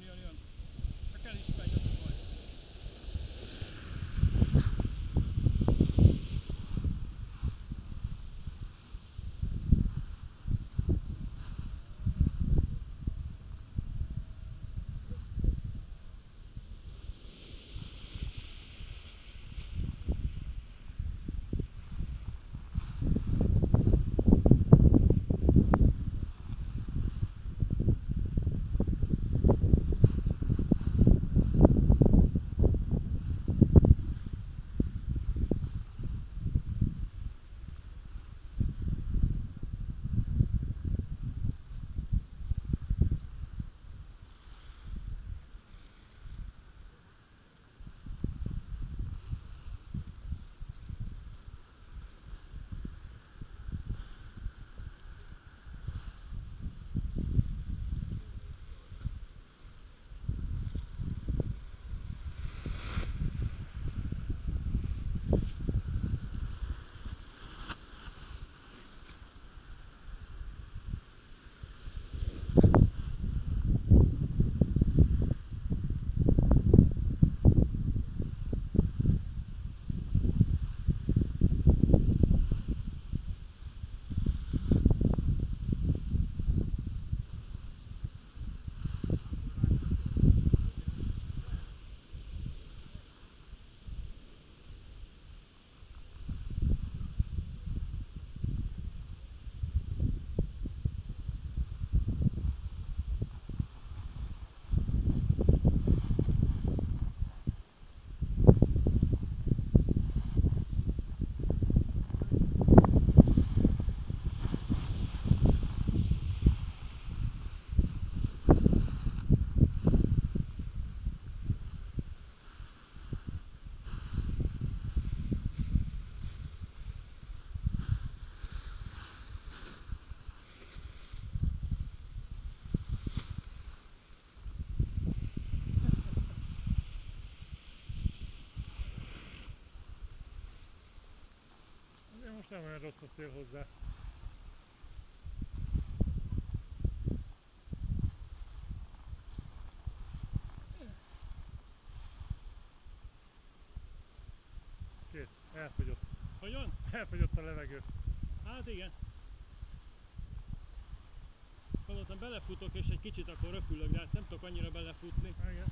jön. Csak el is megy az a baj. Most nem olyan rossz a szél hozzá. Kész, elfogyott. Hogyan? Elfogyott a levegő. Hát igen. Gondoltam belefutok és egy kicsit akkor röpülök, de hát nem tudok annyira belefutni. Igen.